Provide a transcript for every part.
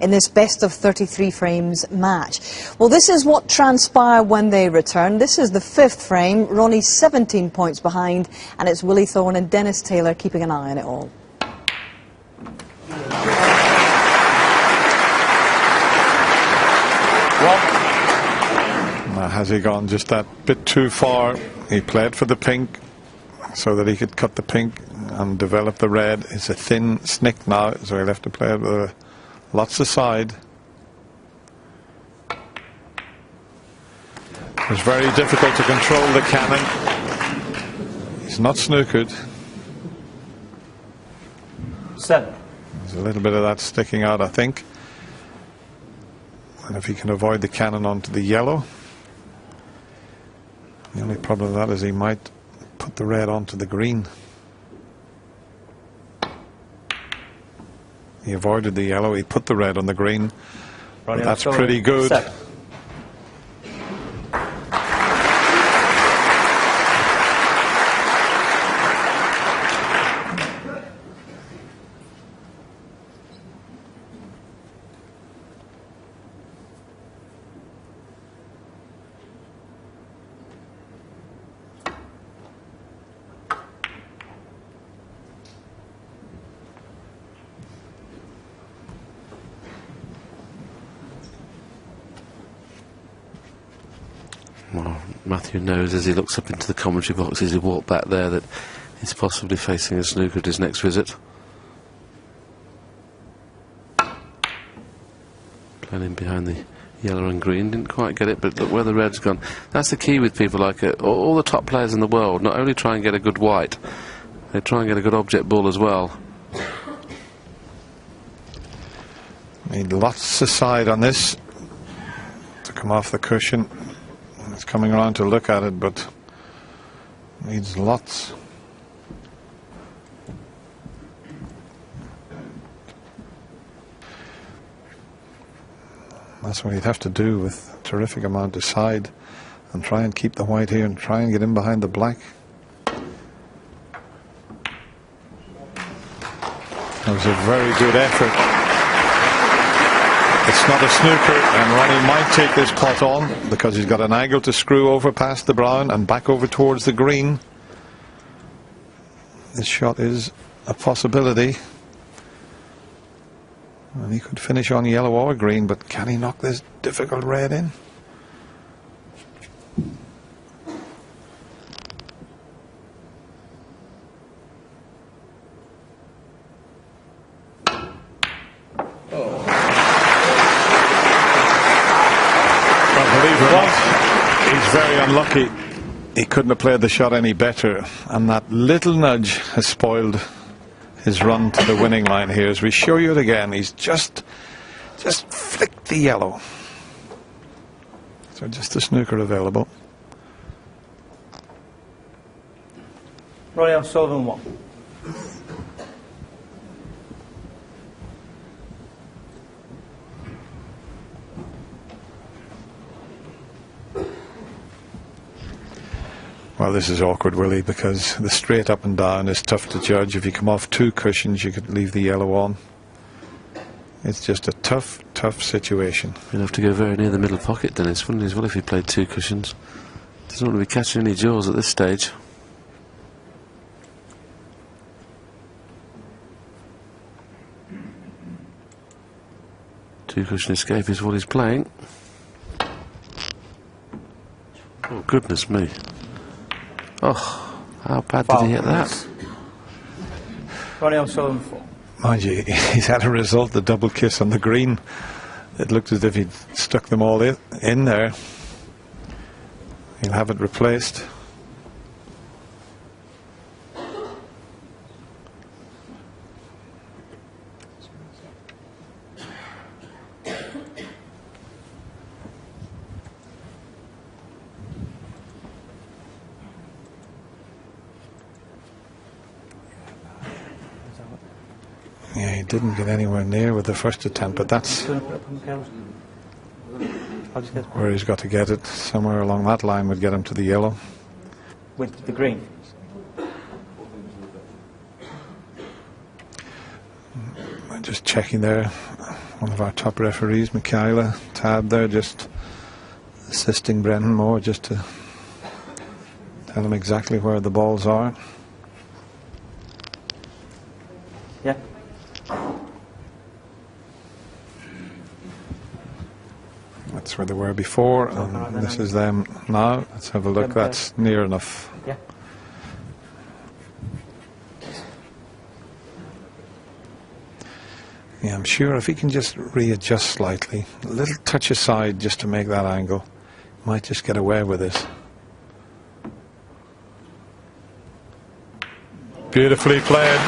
in this best of 33 frames match. Well, this is what transpired when they returned. This is the fifth frame. Ronnie's 17 points behind, and it's Willie Thorne and Dennis Taylor keeping an eye on it all. Now, has he gone just that bit too far? He played for the pink so that he could cut the pink and develop the red. It's a thin snick now, so he'll have to play it with lots of side. It was very difficult to control the cannon. He's not snookered. 7. There's a little bit of that sticking out, I think. And if he can avoid the cannon onto the yellow. The only problem with that is he might put the red onto the green. He avoided the yellow, he put the red on the green. That's pretty good. 7. Well, Matthew knows as he looks up into the commentary box as he walked back there that he's possibly facing a snooker at his next visit. Playing in behind the yellow and green, didn't quite get it, but look where the red's gone. That's the key with people like all the top players in the world. Not only try and get a good white, they try and get a good object ball as well. Need lots of side on this to come off the cushion. It's coming around to look at it, but needs lots. That's what he'd have to do with a terrific amount of side and try and keep the white here and try and get in behind the black. That was a very good effort. It's not a snooker, and Ronnie might take this pot on because he's got an angle to screw over past the brown and back over towards the green. This shot is a possibility. And he could finish on yellow or green, but can he knock this difficult red in? He's very unlucky. He couldn't have played the shot any better, and that little nudge has spoiled his run to the winning line here. As we show you it again, he's just flicked the yellow. So just a snooker available. Ronnie O'Sullivan 1. Well, this is awkward, Willie, because the straight up and down is tough to judge. If you come off two cushions, you could leave the yellow on. It's just a tough situation. He'll have to go very near the middle pocket, Dennis, wouldn't he, as well, if he played two cushions? Doesn't want to be catching any jaws at this stage. Two cushion escape is what he's playing. Oh, goodness me. Oh, how bad did he hit that? Ronnie O'Sullivan 4. Mind you, he's had a result, the double kiss on the green. It looked as if he'd stuck them all in there. He'll have it replaced. Yeah, he didn't get anywhere near with the first attempt, but that's where he's got to get it. Somewhere along that line would get him to the yellow. With the green. Just checking there One of our top referees, Michaela Tab there, just assisting Brendan Moore just to tell him exactly where the balls are. Yeah. That's where they were before, and this is them now. Let's have a look. That's near enough. Yeah. Yeah, I'm sure if he can just readjust slightly, a little touch aside just to make that angle, might just get away with this. Beautifully played.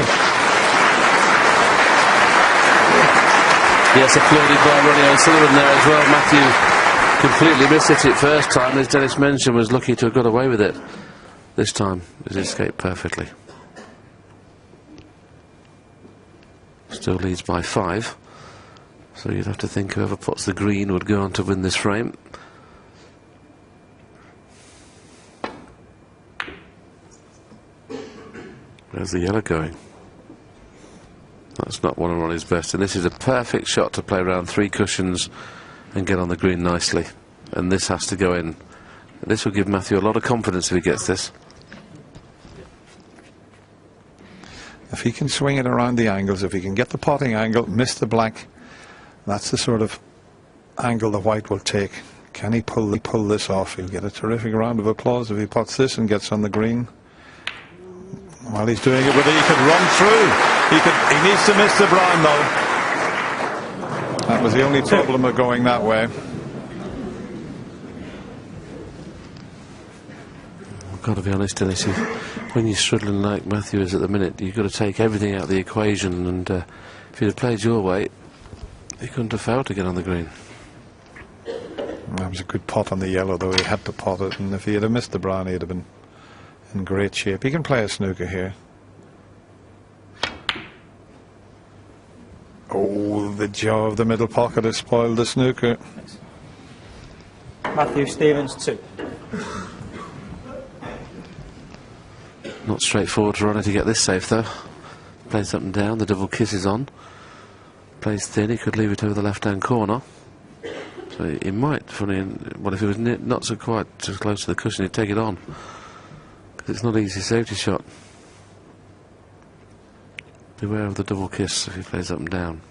Yes, applauded by Ronnie O'Sullivan there as well. Matthew completely missed it first time. As Dennis mentioned, was lucky to have got away with it. This time, it escaped perfectly. Still leads by 5. So you'd have to think whoever puts the green would go on to win this frame. Where's the yellow going? That's not one of Ronnie's best, and this is a perfect shot to play around 3 cushions and get on the green nicely. And this has to go in. This will give Matthew a lot of confidence if he gets this. If he can swing it around the angles, if he can get the potting angle, miss the black, that's the sort of angle the white will take. Can he pull this off? He'll get a terrific round of applause if he pots this and gets on the green. Well, he's doing it, but he could run through. He needs to miss the brown, though. That was the only problem of going that way. I've got to be honest, Dennis, when you're struggling like Matthew is at the minute, you've got to take everything out of the equation, and if he'd have played your way, he couldn't have failed to get on the green. That was a good pot on the yellow, though. He had to pot it, and if he had missed the brown, he'd have been in great shape. He can play a snooker here. Oh, the jaw of the middle pocket has spoiled the snooker. Matthew Stevens 2. Not straightforward for Ronnie to get this safe, though. Plays up and down, the double kiss is on. Plays thin, he could leave it over the left-hand corner. So he might, funny, well, if he was not so quite so close to the cushion, he'd take it on. Because it's not an easy safety shot. Beware of the double kiss if he plays up and down.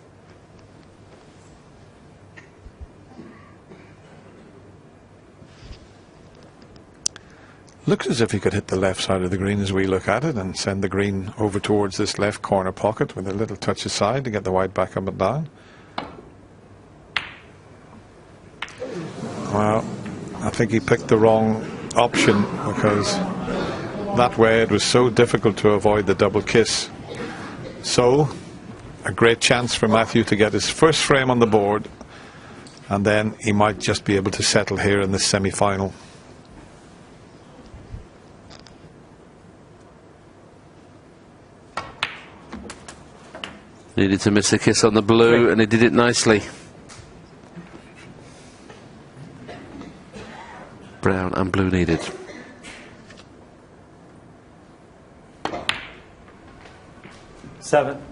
Looks as if he could hit the left side of the green as we look at it and send the green over towards this left corner pocket with a little touch aside to get the white back up and down. Well, I think he picked the wrong option, because that way it was so difficult to avoid the double kiss. So, a great chance for Matthew to get his first frame on the board, and then he might just be able to settle here in this semi-final. Needed to miss the kiss on the blue, and he did it nicely. Brown and blue needed. Seven.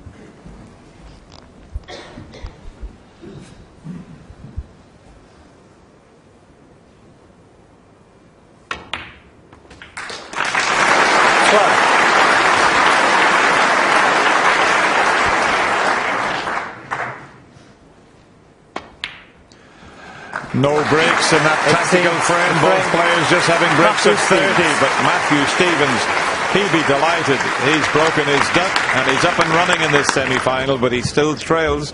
No breaks in that tactical frame. Both players just having breaks of 30. But Matthew Stevens, he'd be delighted. He's broken his duck and he's up and running in this semi-final, but he still trails